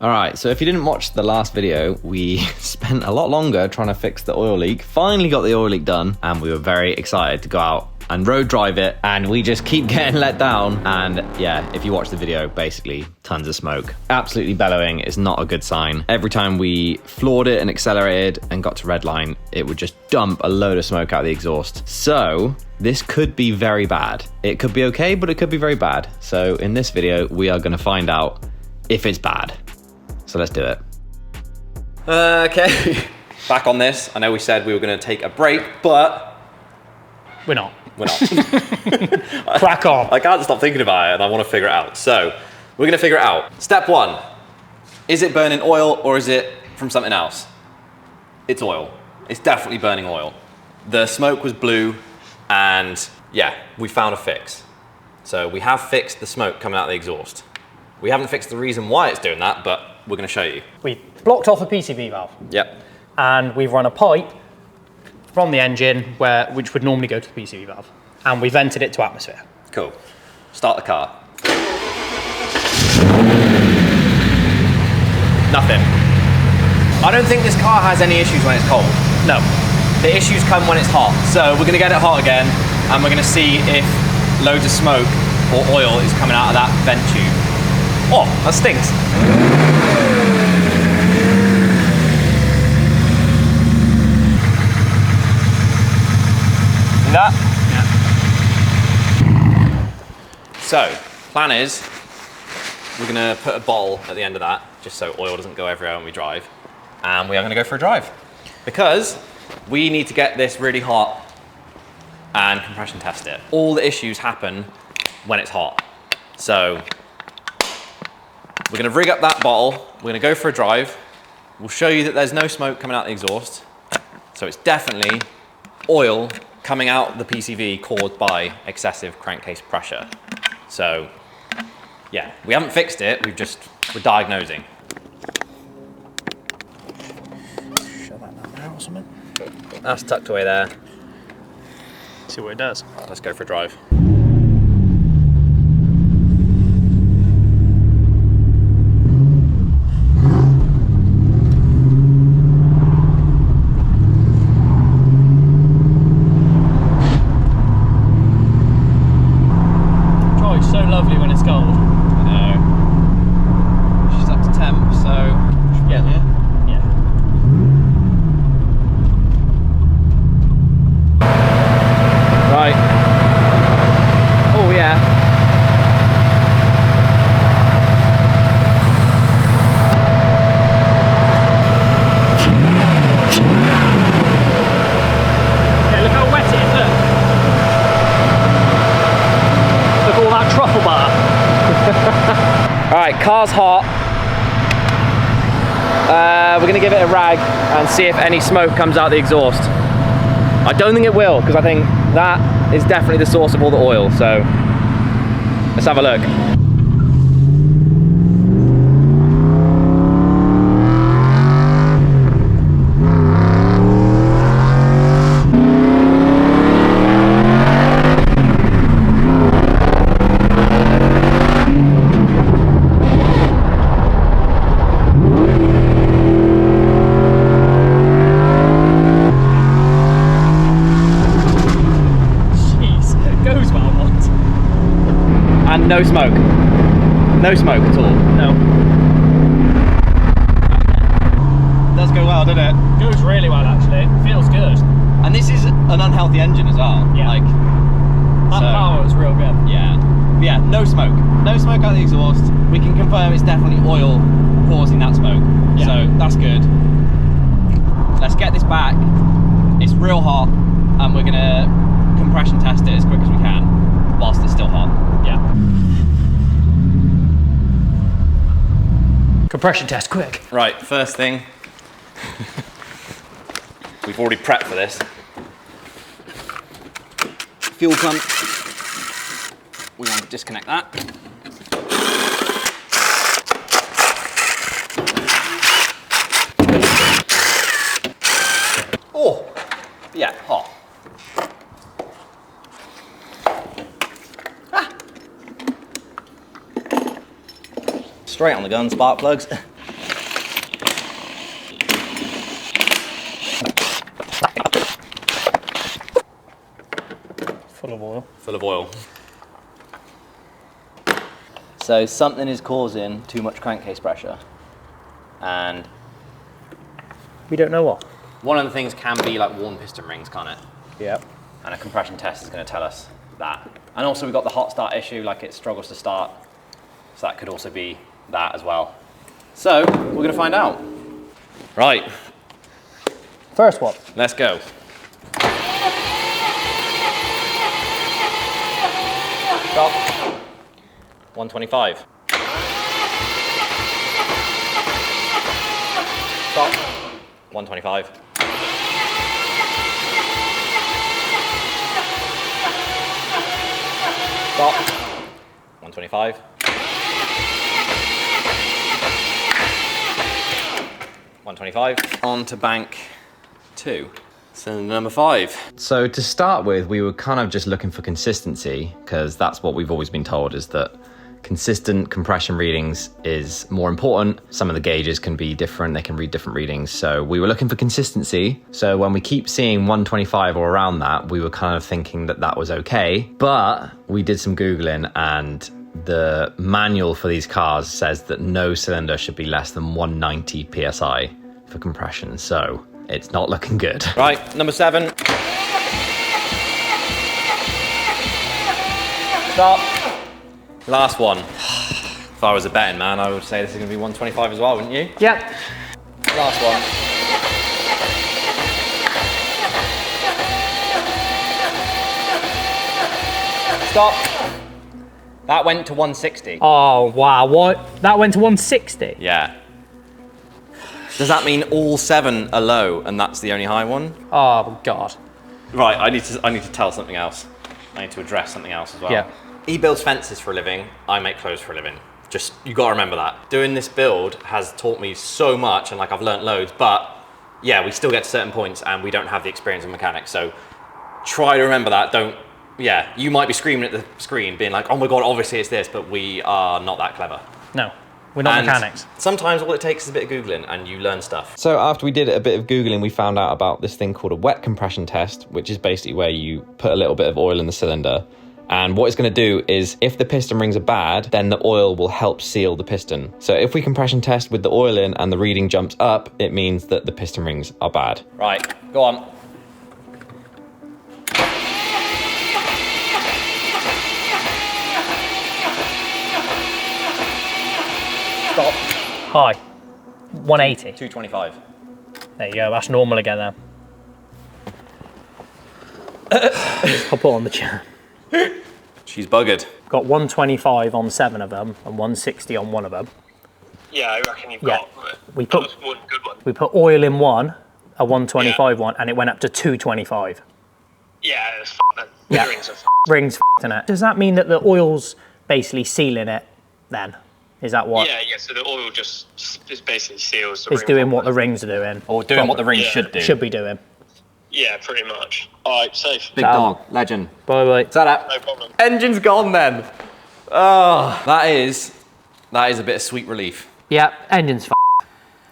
All right, so if you didn't watch the last video, we spent a lot longer trying to fix the oil leak. Finally got the oil leak done, and we were very excited to go out and road drive it, and we just keep getting let down. And yeah, if you watch the video, basically tons of smoke. Absolutely bellowing is not a good sign. Every time we floored it and accelerated and got to redline, it would just dump a load of smoke out the exhaust. So this could be very bad. It could be okay, but it could be very bad. So in this video, we are gonna find out if it's bad. So let's do it. Okay, back on this. I know we said we were gonna take a break, but we're not. We're not. Crack on. I can't stop thinking about it and I wanna figure it out. So we're gonna figure it out. Step one, is it burning oil or is it from something else? It's oil. It's definitely burning oil. The smoke was blue and yeah, we found a fix. So we have fixed the smoke coming out of the exhaust. We haven't fixed the reason why it's doing that, but we're gonna show you. We blocked off a PCV valve. Yep. And we've run a pipe from the engine which would normally go to the PCV valve. And we vented it to atmosphere. Cool. Start the car. Nothing. I don't think this car has any issues when it's cold. No. The issues come when it's hot. So we're gonna get it hot again, and we're gonna see if loads of smoke or oil is coming out of that vent tube. Oh, that stinks. That? Yeah. So, plan is, we're gonna put a bottle at the end of that, just so oil doesn't go everywhere when we drive. And we are gonna go for a drive. Because we need to get this really hot and compression test it. All the issues happen when it's hot. So, we're gonna rig up that bottle, we're gonna go for a drive. We'll show you that there's no smoke coming out the exhaust. So it's definitely oil coming out the PCV caused by excessive crankcase pressure. So yeah, we haven't fixed it, we're diagnosing. Shove that down there or something. That's tucked away there. See what it does. Let's go for a drive. So lovely when it's cold. I know. She's up to temp, so we should get there. Yeah. Right. Oh yeah. Yeah, look how wet it is, look. Look at all that truffle butter. All right, car's hot. We're gonna give it a rag and see if any smoke comes out the exhaust. I don't think it will, because I think that is definitely the source of all the oil, so let's have a look. And no smoke. No smoke at all. No. Does go well, doesn't it? Goes really well actually. Feels good. And this is an unhealthy engine as well. Yeah. Like, that power is real good. Yeah. But yeah, no smoke. No smoke out of the exhaust. We can confirm it's definitely oil causing that smoke. Yeah. So that's good. Let's get this back. It's real hot and we're gonna compression test it as quick as we can whilst it's still hot. Yeah. Compression test, quick. Right, first thing. We've already prepped for this. Fuel pump. We want to disconnect that. Oh, yeah, hot. Straight on the gun, spark plugs. of oil. Full of oil. So something is causing too much crankcase pressure. And We don't know what. One of the things can be like worn piston rings, can't it? Yep. And a compression test is going to tell us that. And also we've got the hot start issue, like it struggles to start. So that could also be that as well. So we're going to find out. Right, First one. let's go. Stop. 125. Stop. 125. Stop. 125. 125. On to bank 2. Cylinder number 5. So to start with, we were kind of just looking for consistency, because that's what we've always been told, is that consistent compression readings is more important. Some of the gauges can be different, they can read different readings. So we were looking for consistency. So when we keep seeing 125 or around that, we were kind of thinking that that was okay. But we did some Googling, and the manual for these cars says that no cylinder should be less than 190 PSI for compression. So it's not looking good. Right, number 7. Stop. Last one. If I was a betting man, I would say this is going to be 125 as well, wouldn't you? Yep. Last one. Stop. That went to 160. Oh, wow. What? That went to 160? Yeah. Does that mean all 7 are low and that's the only high one? Oh, God. Right, I need to tell something else. I need to address something else as well. Yeah. He builds fences for a living, I make clothes for a living. Just, you gotta remember that. Doing this build has taught me so much, and like I've learnt loads, but yeah, we still get to certain points and we don't have the experience of mechanics. So try to remember that. Yeah, you might be screaming at the screen being like, oh my God, obviously it's this, but we are not that clever. No, we're not And mechanics. sometimes all it takes is a bit of Googling and you learn stuff. So after we did a bit of Googling, we found out about this thing called a wet compression test, which is basically where you put a little bit of oil in the cylinder. And what it's going to do is, if the piston rings are bad, then the oil will help seal the piston. So if we compression test with the oil in and the reading jumps up, it means that the piston rings are bad. Right, go on. Stop. High. 180. 225. There you go. That's normal again then. I'll put on the chair. She's buggered. Got 125 on 7 of them and 160 on 1 of them. Yeah, I reckon you've Yeah. got We that put was one good one. we put oil in one, a 125 one, and it went up to 225. Yeah, it's then. Yeah. The rings are Rings in it. Does that mean that the oil's basically sealing it then? Is that what? Yeah, so the oil just basically seals the It's ring doing what properly. the rings are doing. Or doing what the rings Yeah. should do. Should be doing. Yeah, pretty much. Alright, safe. Big dog, legend. Bye bye. Ta-da. No problem. Engine's gone then. Oh, that is a bit of sweet relief. Yeah, engine's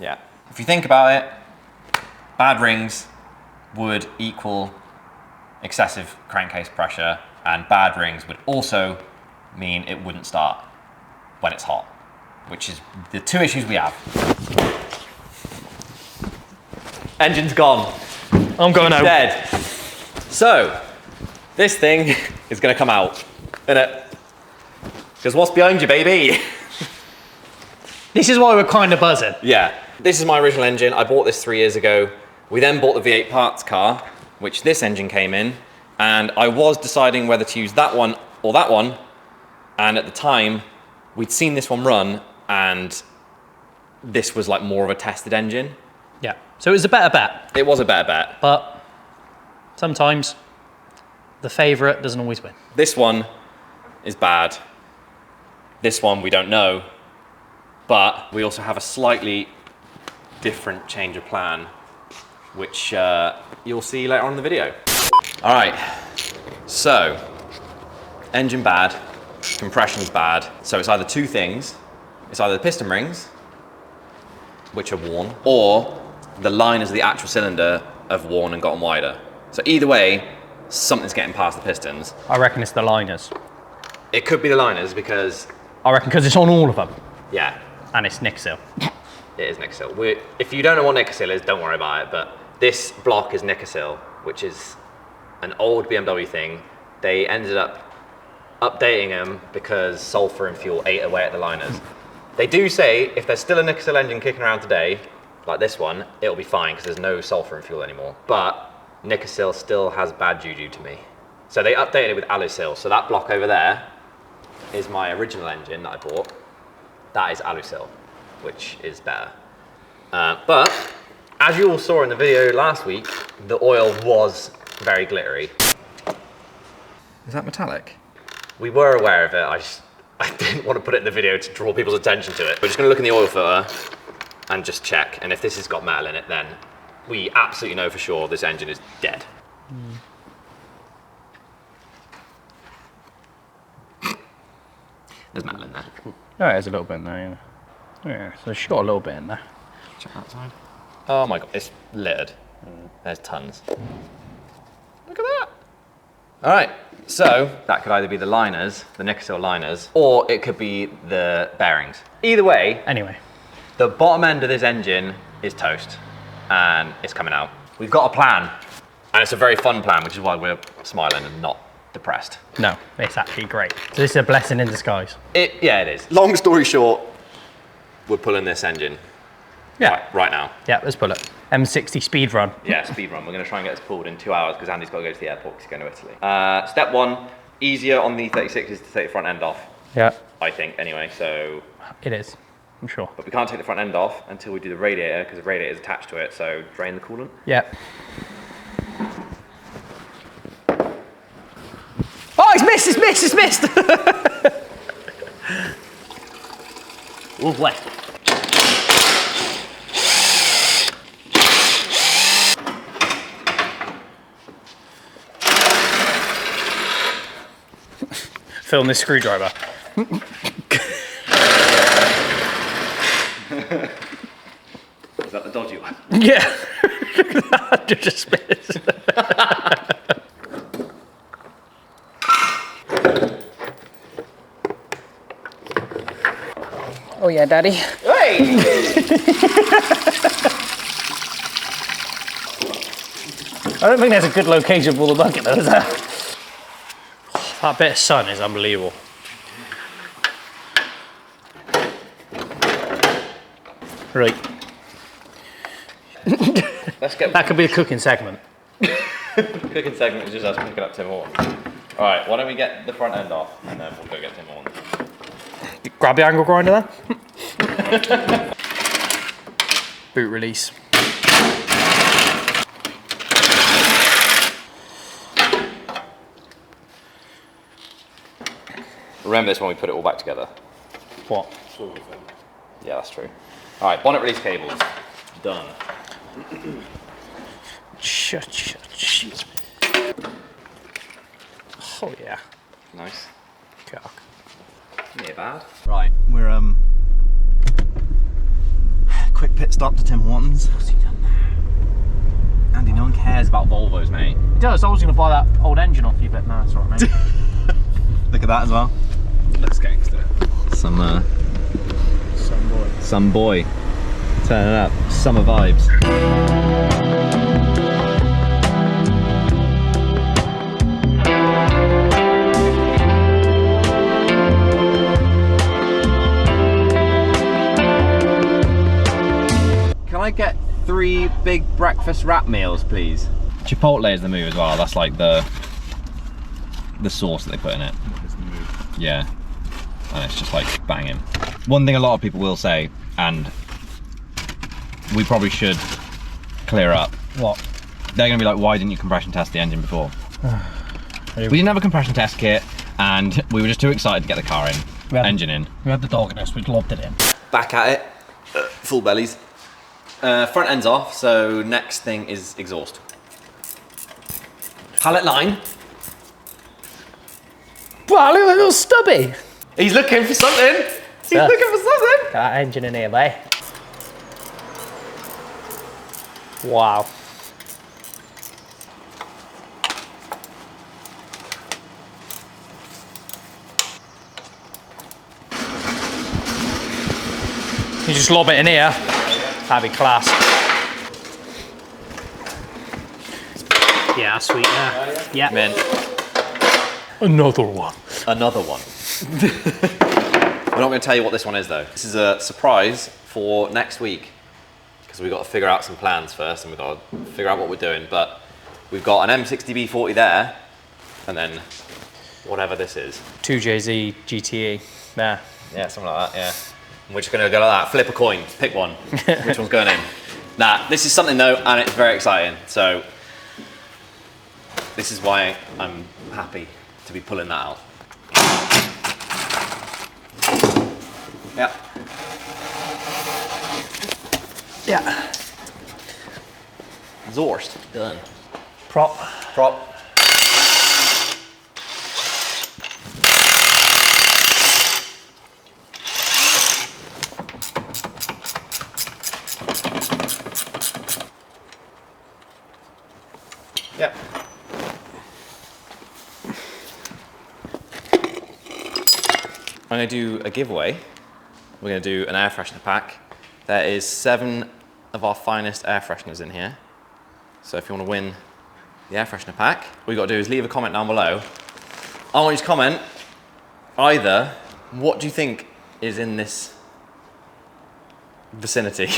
Yeah. If you think about it, bad rings would equal excessive crankcase pressure, and bad rings would also mean it wouldn't start when it's hot, which is the 2 issues we have. Engine's gone. I'm going home. Dead. So, this thing is going to come out, innit? Because what's behind you, baby? This is why we're kind of buzzing. Yeah. This is my original engine. I bought this 3 years ago. We then bought the V8 parts car, which this engine came in, and I was deciding whether to use that one or that one, and at the time, we'd seen this one run, and this was like more of a tested engine. Yeah. So it was a better bet, It was a better bet. but sometimes the favourite doesn't always win. This one is bad. This one we don't know, but we also have a slightly different change of plan, which you'll see later on in the video. All right, so engine bad, compression's bad. So it's either 2 things. It's either the piston rings, which are worn, or the liners of the actual cylinder have worn and gotten wider. So either way, something's getting past the pistons. I reckon it's the liners. It could be the liners because, I reckon because it's on all of them. yeah, And it's Nixil. it is Nixil. If you don't know what Nixil is, don't worry about it, but this block is Nixil, which is an old BMW thing. They ended up updating them because sulfur and fuel ate away at the liners. They do say if there's still a Nixil engine kicking around today, like this one, it'll be fine because there's no sulfur and fuel anymore. But Nixil still has bad juju to me. So they updated it with Alusil. So that block over there is my original engine that I bought. That is Alusil, which is better. But as you all saw in the video last week, the oil was very glittery. Is that metallic? We were aware of it. I didn't want to put it in the video to draw people's attention to it. We're just going to look in the oil filter and just check. And if this has got metal in it, then we absolutely know for sure this engine is dead. There's metal in there. Oh, there's a little bit in there, yeah. Yeah, so it's got a little bit in there. Check that side. Oh my god, it's littered. There's tons. Look at that. All right, so that could either be the liners, the Nixil liners, or it could be the bearings. Either way, Anyway, the bottom end of this engine is toast and it's coming out. We've got a plan and it's a very fun plan, which is why we're smiling and not depressed. no, it's actually great. So this is a blessing in disguise. Yeah, it is. Long story short, we're pulling this engine Yeah. right now. Yeah, let's pull it. M60 speedrun. Yeah, speed run. We're going to try and get this pulled in 2 hours because Andy's got to go to the airport because he's going to Italy. Step one, easier on the E36 is to take the front end off, Yeah, I think, anyway. So, it is, I'm sure. but we can't take the front end off until we do the radiator because the radiator is attached to it. So drain the coolant. Yeah. Oh, it's missed! Lovely. Film this screwdriver. Is that the dodgy one? Yeah. Look at that, just missed. Oh yeah, Daddy. Hey! I don't think there's a good location for the bucket though, is there? That bit of sun is unbelievable. Right. Let's get That could be a cooking segment. cooking segment is just us picking up Tim Hortons. All right, why don't we get the front end off and then we'll go get Tim Hortons. Grab the angle grinder then. Boot release. Remember this when we put it all back together. What? Yeah, that's true. All right, bonnet release cables. Done. Shut. Oh yeah. Nice. Cock. Yeah, bad. Right, we're quick pit stop to Tim Hortons. What's he done there? Andy, no one cares about Volvos, mate. It does. I was going to buy that old engine off you, but nah, it's alright, mate. Look at that as well. Let's gangster. Some Some boy. some boy. Turn it up. Summer vibes. Can I get 3 big breakfast wrap meals, please? Chipotle is the move as well. That's like the sauce that they put in it. Yeah, and it's just like banging. One thing a lot of people will say, and we probably should clear up. What? They're gonna be like, why didn't you compression test the engine before? We didn't have a compression test kit, and we were just too excited to get the car in, engine in. We had the dog in us, we lobbed it in. Back at it. Full bellies. Front end's off, so next thing is exhaust. Pallet line. Wow, look at that little stubby. He's looking for something. He's Yeah. looking for something. Got that engine in here, mate. Wow. just lob it in here, that'd be class. Yeah, sweet. Yeah. Mint. Another one. Another one. We're not going to tell you what this one is though. This is a surprise for next week because we've got to figure out some plans first and we've got to figure out what we're doing. But we've got an M60B40 there and then whatever this is. 2JZ GTE there. Yeah, something like that, yeah. And we're just going to go like that, flip a coin, pick one. Which one's going in? Nah, this is something though and it's very exciting. So this is why I'm happy to be pulling that out. Yeah. Yeah. Exhaust. Done. Prop. Prop. Yep. I'm going to do a giveaway. We're going to do an air freshener pack. There is 7 of our finest air fresheners in here. So if you want to win the air freshener pack, all you got to do is leave a comment down below. I want you to comment either what do you think is in this vicinity?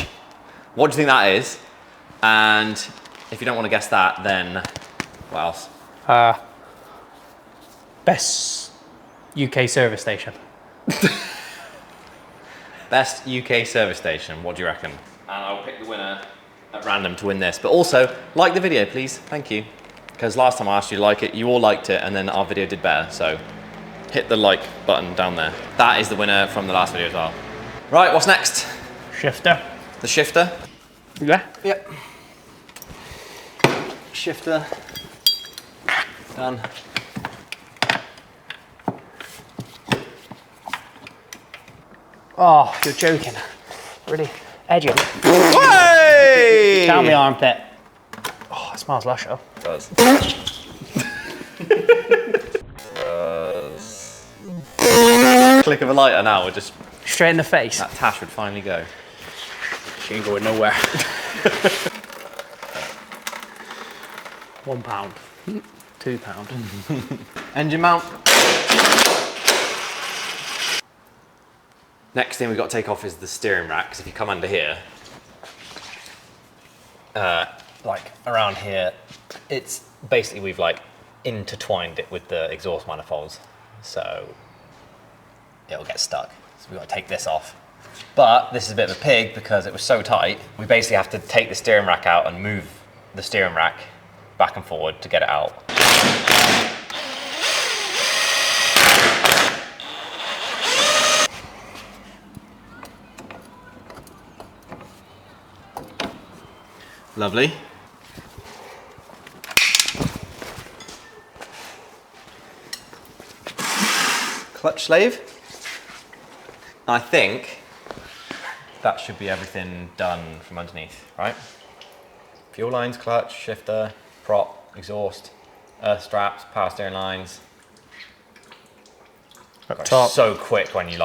What do you think that is? And if you don't want to guess that, then what else? Best UK service station. Best UK service station, what do you reckon? And I'll pick the winner at random to win this. But also, like the video, please. Thank you. Because last time I asked you to like it, you all liked it, and then our video did better. So hit the like button down there. That is the winner from the last video as well. Right, what's next? Shifter. The shifter. Yeah. Yep. Shifter. Done. Oh, you're joking. Really edgy. Hey! Down the armpit. Oh, it smells lush, though. It does. Click of a lighter now, we're just... Straight in the face. That tash would finally go. She ain't going nowhere. £1. £2. Engine mount. Next thing we've got to take off is the steering rack, because if you come under here, like around here, it's basically we've like intertwined it with the exhaust manifolds, so it'll get stuck. So we've got to take this off. But this is a bit of a pig because it was so tight, we basically have to take the steering rack out and move the steering rack back and forward to get it out. Lovely. Clutch slave. I think that should be everything done from underneath, right? Fuel lines, clutch, shifter, prop, exhaust, earth straps, power steering lines. Up top. So quick when you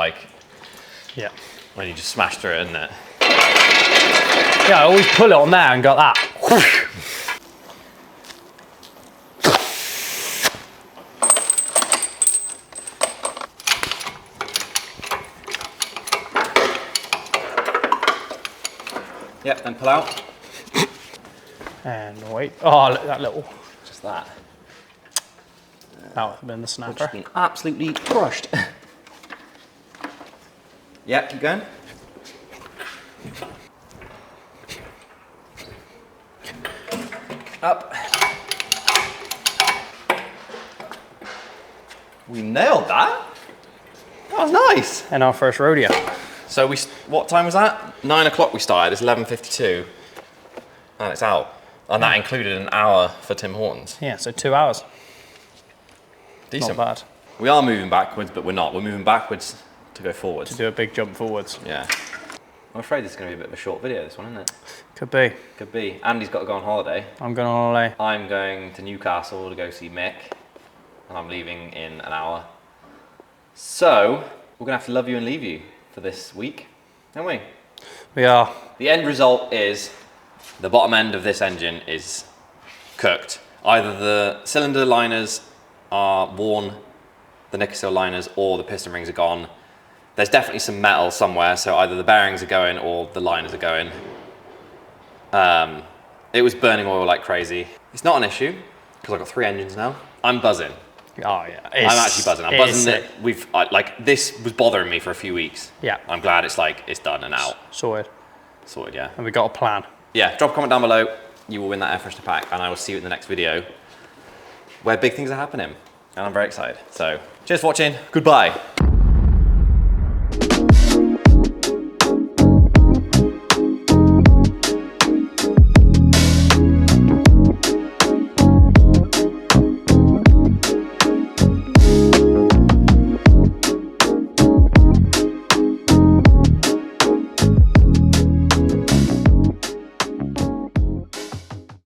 Yeah. when you just smash through it, isn't it? Yeah, I always pull it on there and got that. Yep, then pull out. And wait. Oh, look at that little. Just that. That would have been the snapper. Just been absolutely crushed. Yeah, keep going. Up. We nailed that. That was nice. And our first rodeo. So what time was that? 9 o'clock we started, it's 11:52. And it's out. And that included an hour for Tim Hortons. Yeah, so 2 hours. Decent. Not bad. We are moving backwards, but we're not. We're moving backwards to go forwards. To do a big jump forwards. Yeah. I'm afraid this is going to be a bit of a short video, this one, isn't it? Could be. Could be. Andy's got to go on holiday. I'm going on holiday. I'm going to Newcastle to go see Mick. And I'm leaving in an hour. So, we're going to have to love you and leave you for this week, don't we? We are. The end result is the bottom end of this engine is cooked. Either the cylinder liners are worn, the Nickel liners, or the piston rings are gone. There's definitely some metal somewhere, so either the bearings are going or the liners are going. It was burning oil like crazy. It's not an issue, because I've got 3 engines now. I'm buzzing. Oh yeah. I'm actually buzzing. I'm buzzing that like, this was bothering me for a few weeks. Yeah. I'm glad it's done and out. Sorted. Sorted, yeah. And we got a plan. Yeah, drop a comment down below. You will win that air freshener pack, and I will see you in the next video where big things are happening. And I'm very excited. So, cheers for watching. Goodbye.